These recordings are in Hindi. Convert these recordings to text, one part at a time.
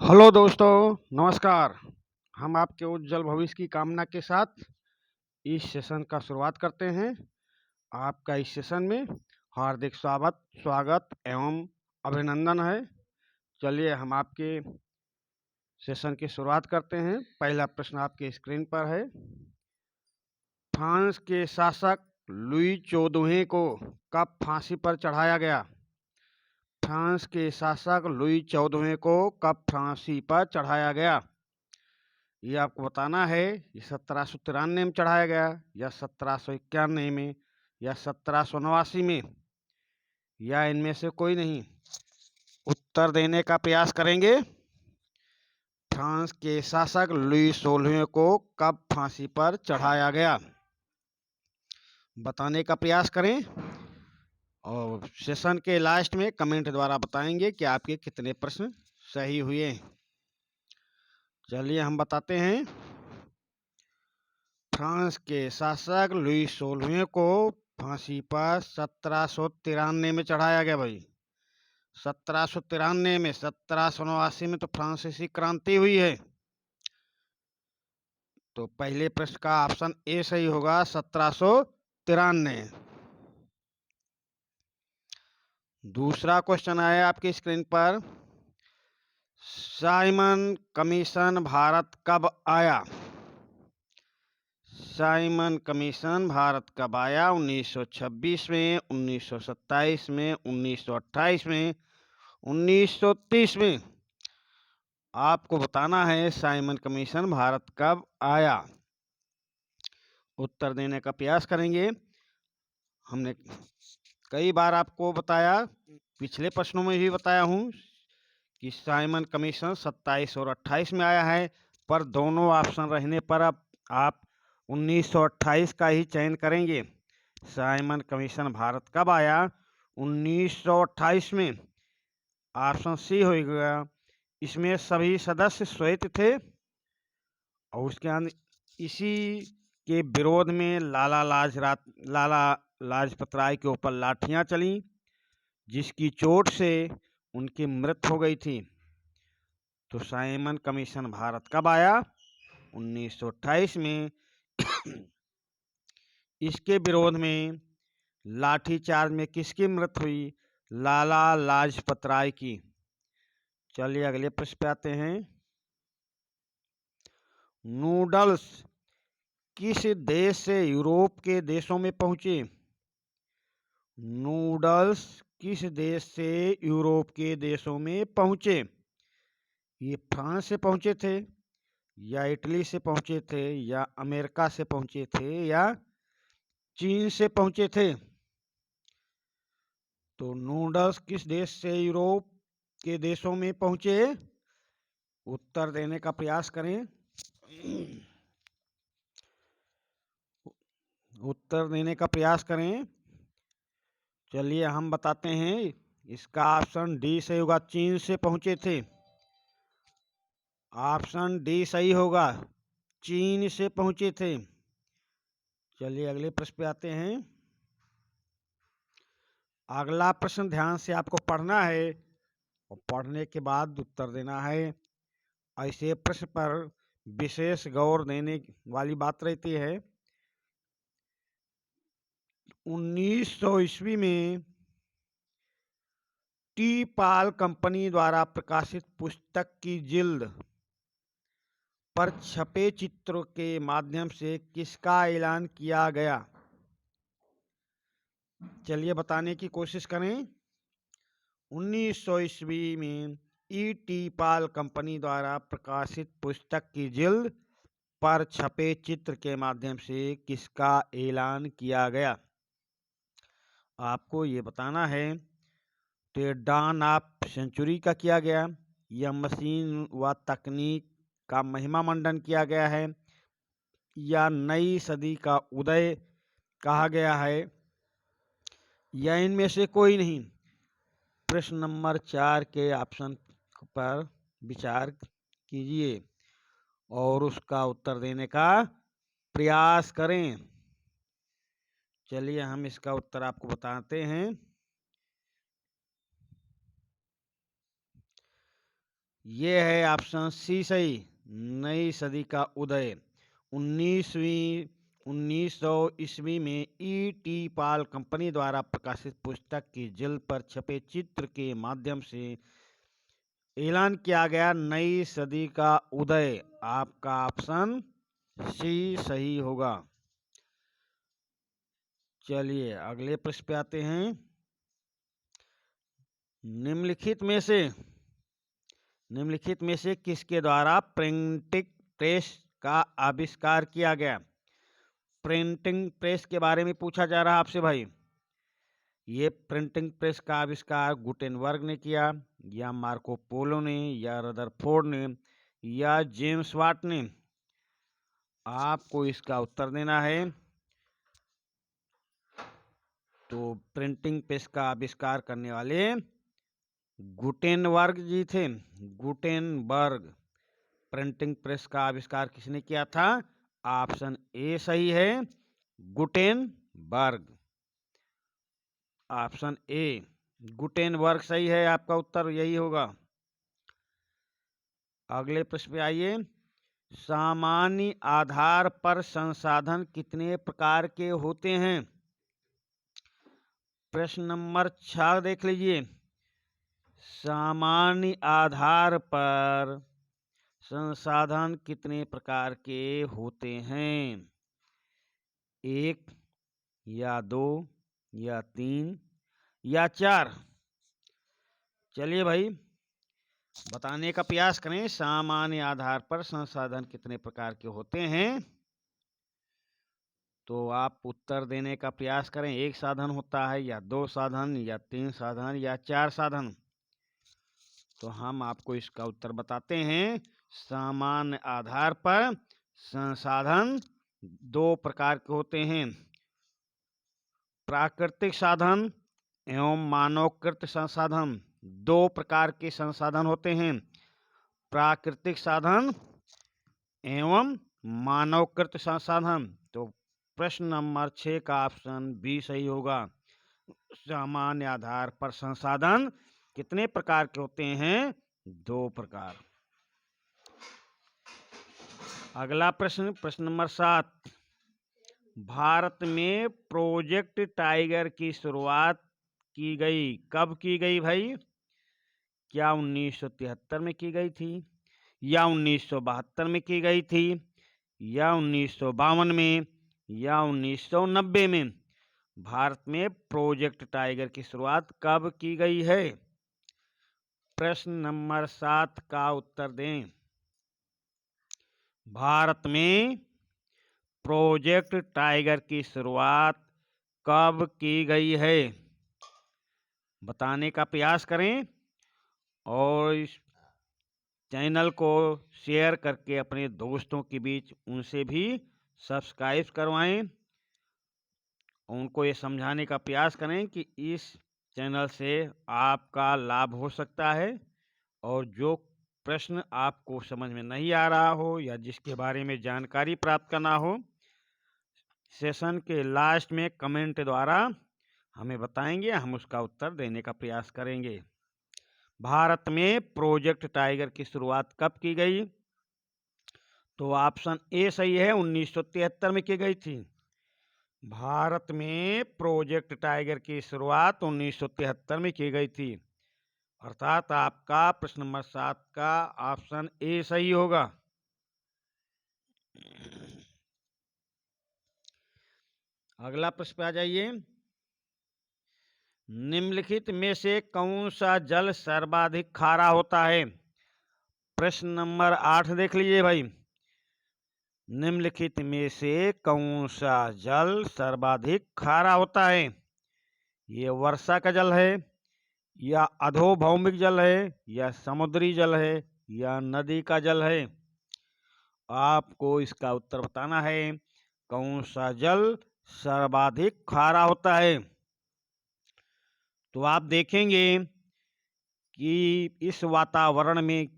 हेलो दोस्तों, नमस्कार। हम आपके उज्जवल भविष्य की कामना के साथ इस सेशन का शुरुआत करते हैं। आपका इस सेशन में हार्दिक स्वागत एवं अभिनंदन है। चलिए हम आपके सेशन की शुरुआत करते हैं। पहला प्रश्न आपके स्क्रीन पर है। फ्रांस के शासक लुई 14वें को कब फांसी पर चढ़ाया गया? फ्रांस के शासक लुई 14वें को कब फांसी पर चढ़ाया गया? ये आपको बताना है। ये 1793 में चढ़ाया गया, या 1791 में, या 1789 में, या इनमें से कोई नहीं। उत्तर देने का प्रयास करेंगे। फ्रांस के शासक लुई 16वें को कब फांसी पर चढ़ाया गया? बताने का प्रयास करें और सेशन के लास्ट में कमेंट द्वारा बताएंगे कि आपके कितने प्रश्न सही हुए। चलिए हम बताते हैं। फ्रांस के शासक लुई 16वें को फांसी पर 1793 में चढ़ाया गया भाई। 1793 में, 1789 में तो फ्रांसीसी क्रांति हुई है। तो पहले प्रश्न का ऑप्शन ए सही होगा, 1793। दूसरा क्वेश्चन आया आपकी स्क्रीन पर। साइमन कमीशन भारत कब आया? साइमन कमीशन भारत कब आया? 1926 में, 1927 में, 1928 में, 1930 में। आपको बताना है साइमन कमीशन भारत कब आया। उत्तर देने का प्रयास करेंगे। हमने कई बार आपको बताया, पिछले प्रश्नों में भी बताया हूं कि साइमन कमीशन 27 और 28 में आया है, पर दोनों ऑप्शन रहने पर अब आप 1928 का ही चयन करेंगे। साइमन कमीशन भारत कब आया? 1928 में। ऑप्शन सी होगा। इसमें सभी सदस्य श्वेत थे और उसके अंदर इसी के विरोध में लाला लाजपत राय के ऊपर लाठियां चली, जिसकी चोट से उनकी मृत्यु हो गई थी। तो साइमन कमीशन भारत कब आया? 1928 में। इसके विरोध में लाठीचार्ज में किसकी मृत्यु हुई? लाला लाजपत राय की। चलिए अगले प्रश्न पे आते हैं। नूडल्स किस देश से यूरोप के देशों में पहुंचे? नूडल्स किस देश से यूरोप के देशों में पहुंचे? ये फ्रांस से पहुंचे थे, या इटली से पहुंचे थे, या अमेरिका से पहुंचे थे, या चीन से पहुंचे थे? तो नूडल्स किस देश से यूरोप के देशों में पहुंचे? उत्तर देने का प्रयास करें। उत्तर देने का प्रयास करें। चलिए हम बताते हैं। इसका ऑप्शन डी सही होगा, चीन से पहुंचे थे। ऑप्शन डी सही होगा, चीन से पहुंचे थे। चलिए अगले प्रश्न पे आते हैं। अगला प्रश्न ध्यान से आपको पढ़ना है और पढ़ने के बाद उत्तर देना है। ऐसे प्रश्न पर विशेष गौर देने वाली बात रहती है। 1900 ईस्वी में टी पाल कंपनी द्वारा प्रकाशित पुस्तक की जिल्द पर छपे चित्रों के माध्यम से किसका ऐलान किया गया? चलिए बताने की कोशिश करें। 1900 ईस्वी में टी पाल कंपनी द्वारा प्रकाशित पुस्तक की जिल्द पर छपे चित्र के माध्यम से किसका ऐलान किया गया? आपको ये बताना है। तो ये डॉन ऑफ सेंचुरी का किया गया, या मशीन व तकनीक का महिमा मंडन किया गया है, या नई सदी का उदय कहा गया है, या इनमें से कोई नहीं? प्रश्न नंबर 4 के ऑप्शन पर विचार कीजिए और उसका उत्तर देने का प्रयास करें। चलिए हम इसका उत्तर आपको बताते हैं। ये है ऑप्शन सी सही, नई सदी का उदय। 1900 ईस्वी में ई.टी. पाल कंपनी द्वारा प्रकाशित पुस्तक की जिल्द पर छपे चित्र के माध्यम से ऐलान किया गया नई सदी का उदय। आपका ऑप्शन सी सही होगा। चलिए अगले प्रश्न पे आते हैं। निम्नलिखित में से किसके द्वारा प्रिंटिंग प्रेस का आविष्कार किया गया? प्रिंटिंग प्रेस के बारे में पूछा जा रहा है आपसे भाई। ये प्रिंटिंग प्रेस का आविष्कार गुटेनबर्ग ने किया, या मार्को पोलो ने, या रदरफोर्ड ने, या जेम्स वाट ने? आपको इसका उत्तर देना है। तो प्रिंटिंग प्रेस का आविष्कार करने वाले गुटेनबर्ग जी थे। गुटेनबर्ग। प्रिंटिंग प्रेस का आविष्कार किसने किया था? ऑप्शन ए सही है, गुटेनबर्ग। ऑप्शन ए गुटेनबर्ग सही है, आपका उत्तर यही होगा। अगले प्रश्न पे आइए। सामान्य आधार पर संसाधन कितने प्रकार के होते हैं? प्रश्न नंबर 6 देख लीजिए। सामान्य आधार पर संसाधन कितने प्रकार के होते हैं? 1 या 2 या 3 या 4? चलिए भाई बताने का प्रयास करें। सामान्य आधार पर संसाधन कितने प्रकार के होते हैं? तो आप उत्तर देने का प्रयास करें। 1 साधन होता है, या 2 साधन, या 3 साधन, या 4 साधन? तो हम आपको इसका उत्तर बताते हैं। सामान्य आधार पर संसाधन 2 प्रकार के होते हैं। प्राकृतिक साधन एवं मानवकृत संसाधन। 2 प्रकार के संसाधन होते हैं, प्राकृतिक साधन एवं मानवकृत संसाधन। तो प्रश्न नंबर 6 का ऑप्शन बी सही होगा। सामान्य आधार पर संसाधन कितने प्रकार के होते हैं? 2 प्रकार। अगला प्रश्न, प्रश्न नंबर 7। भारत में प्रोजेक्ट टाइगर की शुरुआत की गई, कब की गई भाई? क्या 1973 में की गई थी, या 1972 में की गई थी, या 1952 में, या 1990 में? भारत में प्रोजेक्ट टाइगर की शुरुआत कब की गई है? प्रश्न नंबर 7 का उत्तर दें। भारत में प्रोजेक्ट टाइगर की शुरुआत कब की गई है? बताने का प्रयास करें और इस चैनल को शेयर करके अपने दोस्तों के बीच उनसे भी सब्सक्राइब करवाएं। उनको ये समझाने का प्रयास करें कि इस चैनल से आपका लाभ हो सकता है, और जो प्रश्न आपको समझ में नहीं आ रहा हो या जिसके बारे में जानकारी प्राप्त करना हो, सेशन के लास्ट में कमेंट द्वारा हमें बताएंगे, हम उसका उत्तर देने का प्रयास करेंगे। भारत में प्रोजेक्ट टाइगर की शुरुआत कब की गई? तो ऑप्शन ए सही है, 1973 में की गई थी। भारत में प्रोजेक्ट टाइगर की शुरुआत 1973 में की गई थी। अर्थात आपका प्रश्न नंबर 7 का ऑप्शन ए सही होगा। अगला प्रश्न पे आ जाइए। निम्नलिखित में से कौन सा जल सर्वाधिक खारा होता है? प्रश्न नंबर 8 देख लीजिए भाई। निम्नलिखित में से कौन सा जल सर्वाधिक खारा होता है? ये वर्षा का जल है, या अधोभौमिक जल है, या समुद्री जल है, या नदी का जल है? आपको इसका उत्तर बताना है। कौन सा जल सर्वाधिक खारा होता है? तो आप देखेंगे कि इस वातावरण में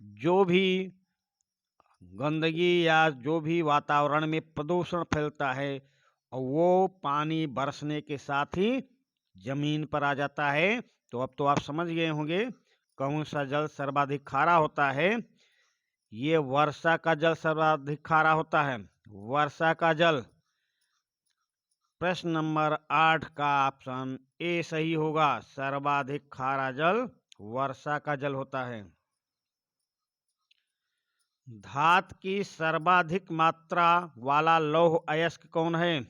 जो भी गंदगी या जो भी वातावरण में प्रदूषण फैलता है, वो पानी बरसने के साथ ही जमीन पर आ जाता है। तो अब तो आप समझ गए होंगे कौन सा जल सर्वाधिक खारा होता है? ये वर्षा का जल सर्वाधिक खारा होता है, वर्षा का जल। प्रश्न नंबर 8 का ऑप्शन ए सही होगा। सर्वाधिक खारा जल वर्षा का जल होता है। धातु की सर्वाधिक मात्रा वाला लौह अयस्क कौन है?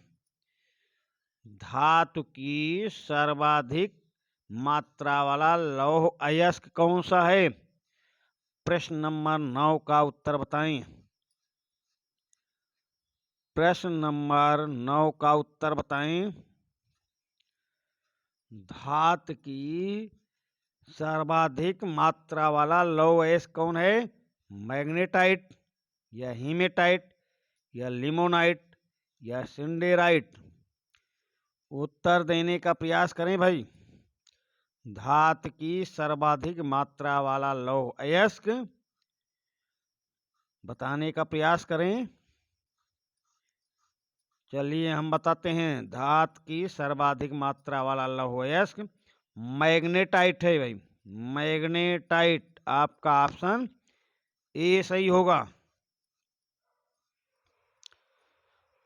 धातु की सर्वाधिक मात्रा वाला लौह अयस्क कौन सा है? प्रश्न नंबर 9 का उत्तर बताएं। प्रश्न नंबर 9 का उत्तर बताएं। धातु की सर्वाधिक मात्रा वाला लौह अयस्क कौन है? मैग्नेटाइट या हीमेटाइट या लिमोनाइट या सिंडेराइट? उत्तर देने का प्रयास करें भाई। धातु की सर्वाधिक मात्रा वाला लौह अयस्क बताने का प्रयास करें। चलिए हम बताते हैं। धातु की सर्वाधिक मात्रा वाला लौह अयस्क मैग्नेटाइट है भाई, मैग्नेटाइट। आपका ऑप्शन ए सही होगा।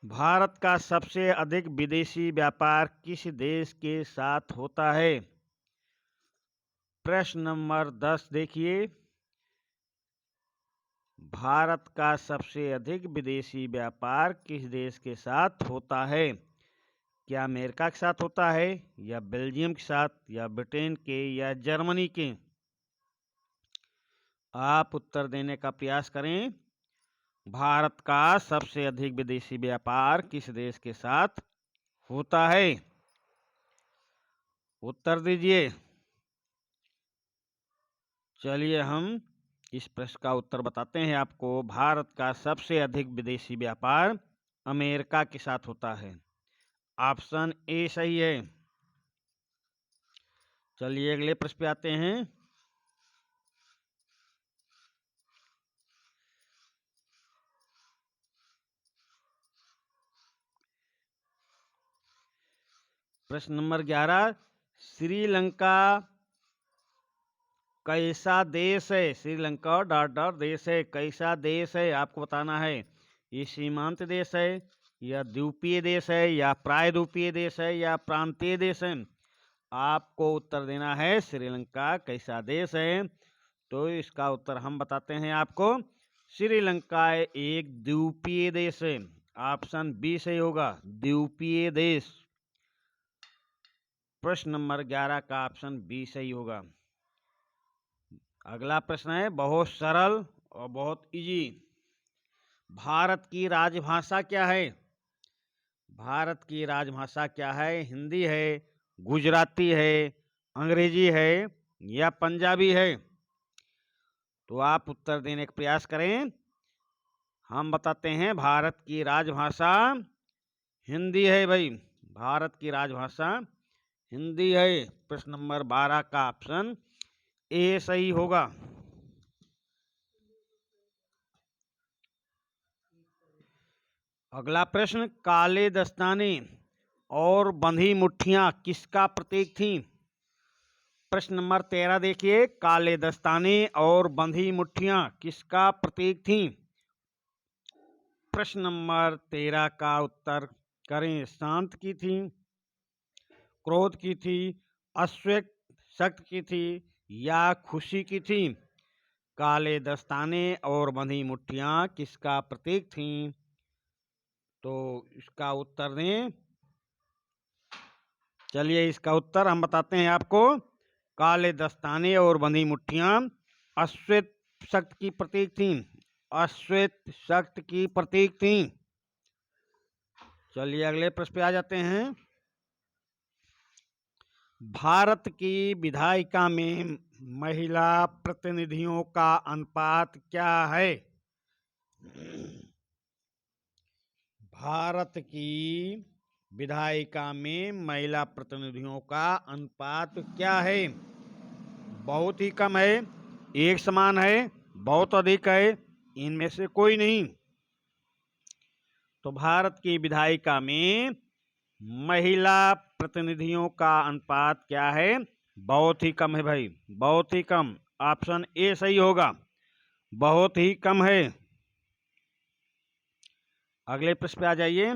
भारत का सबसे अधिक विदेशी व्यापार किस देश के साथ होता है? प्रश्न नंबर 10 देखिए। भारत का सबसे अधिक विदेशी व्यापार किस देश के साथ होता है? क्या अमेरिका के साथ होता है, या बेल्जियम के साथ, या ब्रिटेन के, या जर्मनी के? आप उत्तर देने का प्रयास करें। भारत का सबसे अधिक विदेशी व्यापार किस देश के साथ होता है? उत्तर दीजिए। चलिए हम इस प्रश्न का उत्तर बताते हैं आपको। भारत का सबसे अधिक विदेशी व्यापार अमेरिका के साथ होता है। ऑप्शन ए सही है। चलिए अगले प्रश्न पे आते हैं। प्रश्न नंबर 11। श्रीलंका कैसा देश है? श्रीलंका डॉट डॉट देश है, कैसा देश है आपको बताना है। ये सीमांत देश है, या द्वीपीय देश है, या प्रायद्वीपीय देश है, या प्रांतीय देश है? आपको उत्तर देना है श्रीलंका कैसा देश है। तो इसका उत्तर हम बताते हैं आपको। श्रीलंका एक द्वीपीय देश है। ऑप्शन बी सही होगा, द्वीपीय देश। प्रश्न नंबर 11 का ऑप्शन बी सही होगा। अगला प्रश्न है बहुत सरल और बहुत इजी। भारत की राजभाषा क्या है? भारत की राजभाषा क्या है? हिंदी है, गुजराती है, अंग्रेजी है, या पंजाबी है? तो आप उत्तर देने का प्रयास करें। हम बताते हैं भारत की राजभाषा हिंदी है भाई। भारत की राजभाषा हिंदी है। प्रश्न नंबर 12 का ऑप्शन ए सही होगा। अगला प्रश्न, काले दस्ताने और बंधी मुट्ठियां किसका प्रतीक थी? प्रश्न नंबर 13 देखिए। काले दस्ताने और बंधी मुट्ठियां किसका प्रतीक थी? प्रश्न नंबर 13 का उत्तर करें। शांत की थी, क्रोध की थी, अश्वेत शक्त की थी, या खुशी की थी? काले दस्ताने और बंधी मुट्ठियां किसका प्रतीक थी? तो इसका उत्तर दें। चलिए इसका उत्तर हम बताते हैं आपको। काले दस्ताने और बंधी मुट्ठियां अश्वेत शक्त की प्रतीक थी। अश्वेत शक्त की प्रतीक थी। चलिए अगले प्रश्न पे आ जाते हैं। भारत की विधायिका में महिला प्रतिनिधियों का अनुपात क्या है? भारत की विधायिका में महिला प्रतिनिधियों का अनुपात क्या है? बहुत ही कम है, एक समान है, बहुत अधिक है, इनमें से कोई नहीं। तो भारत की विधायिका में महिला प्रतिनिधियों का अनुपात क्या है? बहुत ही कम है भाई, बहुत ही कम, ऑप्शन ए सही होगा, बहुत ही कम है। अगले प्रश्न पे आ जाइए।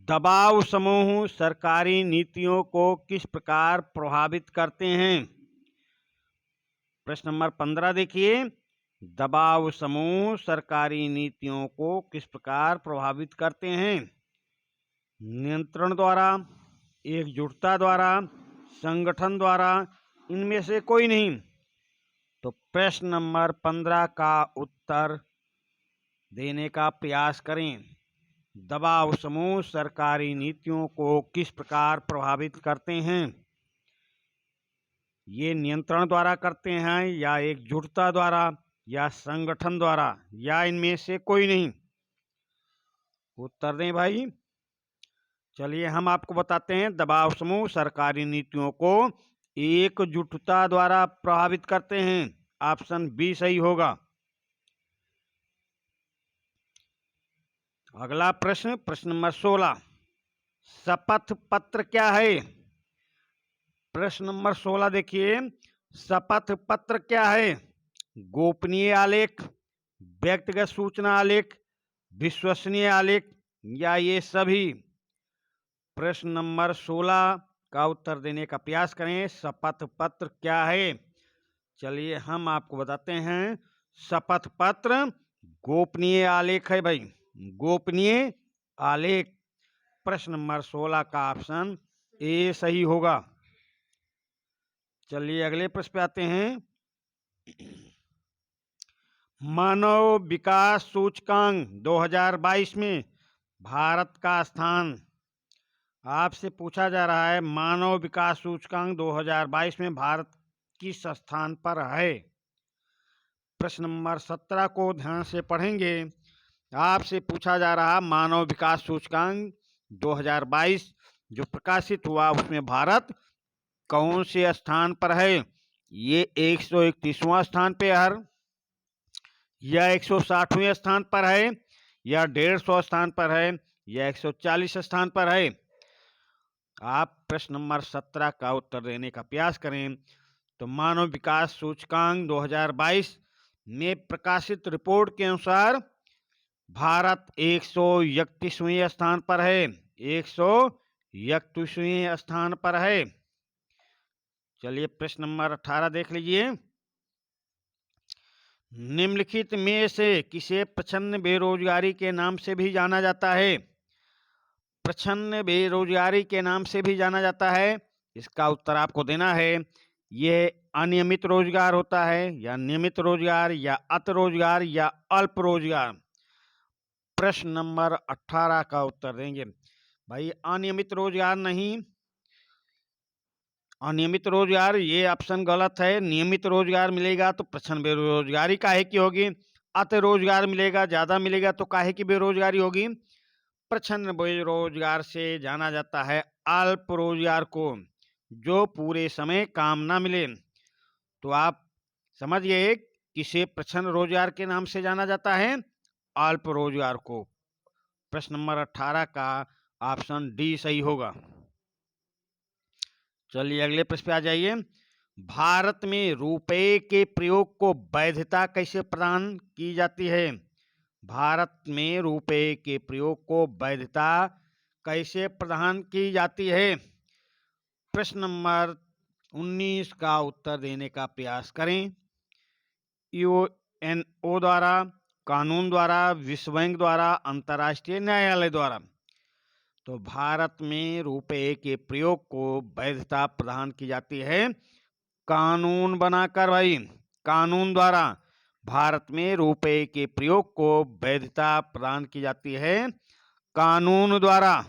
दबाव समूह सरकारी नीतियों को किस प्रकार प्रभावित करते हैं? प्रश्न नंबर 15 देखिए। दबाव समूह सरकारी नीतियों को किस प्रकार प्रभावित करते हैं? नियंत्रण द्वारा, एकजुटता द्वारा, संगठन द्वारा, इनमें से कोई नहीं। तो प्रश्न नंबर 15 का उत्तर देने का प्रयास करें। दबाव समूह सरकारी नीतियों को किस प्रकार प्रभावित करते हैं? ये नियंत्रण द्वारा करते हैं, या एकजुटता द्वारा, या संगठन द्वारा, या इनमें से कोई नहीं? उत्तर दें भाई। चलिए हम आपको बताते हैं। दबाव समूह सरकारी नीतियों को एकजुटता द्वारा प्रभावित करते हैं। ऑप्शन बी सही होगा। अगला प्रश्न, प्रश्न नंबर 16। शपथ पत्र क्या है? प्रश्न नंबर 16 देखिए। शपथ पत्र क्या है? गोपनीय आलेख, व्यक्तिगत सूचना आलेख, विश्वसनीय आलेख, या ये सभी? प्रश्न नंबर 16 का उत्तर देने का प्रयास करें। शपथ पत्र क्या है? चलिए हम आपको बताते हैं। शपथ पत्र गोपनीय आलेख है भाई, गोपनीय आलेख। प्रश्न नंबर 16 का ऑप्शन ए सही होगा। चलिए अगले प्रश्न पे आते हैं। मानव विकास सूचकांक 2022 में भारत का स्थान, आपसे पूछा जा रहा है मानव विकास सूचकांक 2022 में भारत किस स्थान पर है? प्रश्न नंबर 17 को ध्यान से पढ़ेंगे। आपसे पूछा जा रहा मानव विकास सूचकांक 2022 जो प्रकाशित हुआ, उसमें भारत कौन से स्थान पर है? ये 131वां स्थान पे है, या 160वें स्थान पर है, या 150 स्थान पर है, या 140 स्थान पर है? आप प्रश्न नंबर 17 का उत्तर देने का प्रयास करें। तो मानव विकास सूचकांक 2022 में प्रकाशित रिपोर्ट के अनुसार भारत 131वें स्थान पर है, 131वें स्थान पर है। चलिए प्रश्न नंबर 18 देख लीजिए। निम्नलिखित में से किसे प्रच्छन्न बेरोजगारी के नाम से भी जाना जाता है? प्रच्छन्न बेरोजगारी के नाम से भी जाना जाता है। इसका उत्तर आपको देना है। यह अनियमित रोजगार होता है, या नियमित रोजगार, या अत रोजगार, या अल्प रोजगार? प्रश्न नंबर 18 का उत्तर देंगे भाई। अनियमित रोजगार नहीं, अनियमित रोजगार ये ऑप्शन गलत है। नियमित रोजगार मिलेगा तो प्रच्छन्न बेरोजगारी काहे की होगी? अत रोजगार मिलेगा, ज्यादा मिलेगा, तो काहे की बेरोजगारी होगी? प्रच्छन्न बेरोजगार से जाना जाता है अल्प रोजगार को, जो पूरे समय काम ना मिले। तो आप समझ गए किसे प्रच्छन्न रोजगार के नाम से जाना जाता है? अल्प रोजगार को। प्रश्न नंबर 18 का ऑप्शन डी सही होगा। चलिए अगले प्रश्न पे आ जाइए। भारत में रुपए के प्रयोग को वैधता कैसे प्रदान की जाती है? भारत में रुपए के प्रयोग को वैधता कैसे प्रदान की जाती है? प्रश्न नंबर 19 का उत्तर देने का प्रयास करें। यूएनओ द्वारा, कानून द्वारा, विश्व बैंक द्वारा, अंतर्राष्ट्रीय न्यायालय द्वारा? तो भारत में रुपए के प्रयोग को वैधता प्रदान की जाती है कानून बनाकर भाई, कानून द्वारा भारत में रुपए के प्रयोग को वैधता प्रदान की जाती है कानून द्वारा।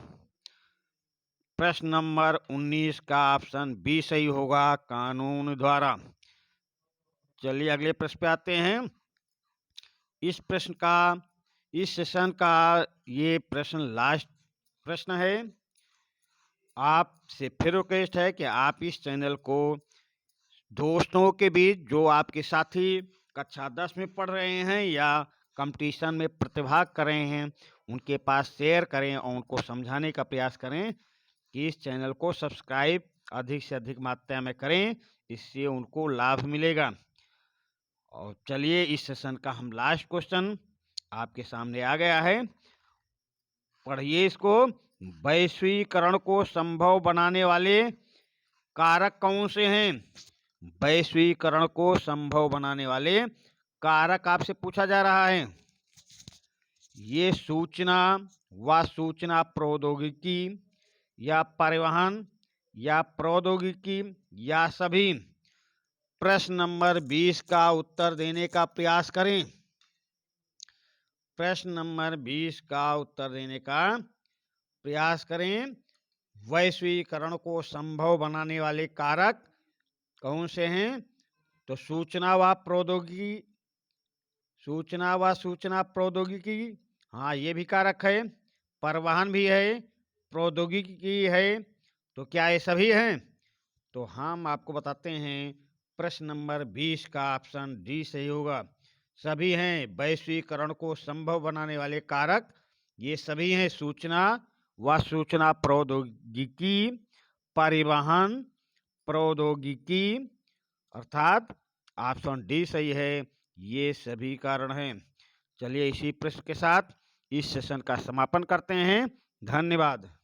प्रश्न नंबर 19 का ऑप्शन बी सही होगा, कानून द्वारा। चलिए अगले प्रश्न पे आते हैं। इस प्रश्न का, इस सेशन का ये प्रश्न लास्ट प्रश्न है। आपसे फिर रिक्वेस्ट है कि आप इस चैनल को दोस्तों के बीच, जो आपके साथी कक्षा 10 में पढ़ रहे हैं या कंपटीशन में प्रतिभाग कर रहे हैं, उनके पास शेयर करें और उनको समझाने का प्रयास करें कि इस चैनल को सब्सक्राइब अधिक से अधिक मात्रा में करें, इससे उनको लाभ मिलेगा। और चलिए इस सेशन का हम लास्ट क्वेश्चन आपके सामने आ गया है, पढ़िए इसको। वैश्वीकरण को संभव बनाने वाले कारक कौन से हैं? वैश्वीकरण को संभव बनाने वाले कारक आपसे पूछा जा रहा है। ये सूचना व सूचना प्रौद्योगिकी या परिवहन या प्रौद्योगिकी या सभी? प्रश्न नंबर 20 का उत्तर देने का प्रयास करें। प्रश्न नंबर 20 का उत्तर देने का प्रयास करें। वैश्वीकरण को संभव बनाने वाले कारक कौन से हैं? तो सूचना व सूचना प्रौद्योगिकी, हाँ ये भी कारक है, परिवहन भी है, प्रौद्योगिकी है, तो क्या ये सभी हैं? तो हम आपको बताते हैं प्रश्न नंबर 20 का ऑप्शन डी सही होगा। सभी हैं वैश्वीकरण को संभव बनाने वाले कारक, ये सभी हैं सूचना व सूचना प्रौद्योगिकी, परिवहन, प्रौद्योगिकी, अर्थात ऑप्शन डी सही है, ये सभी कारण हैं। चलिए इसी प्रश्न के साथ इस सेशन का समापन करते हैं। धन्यवाद।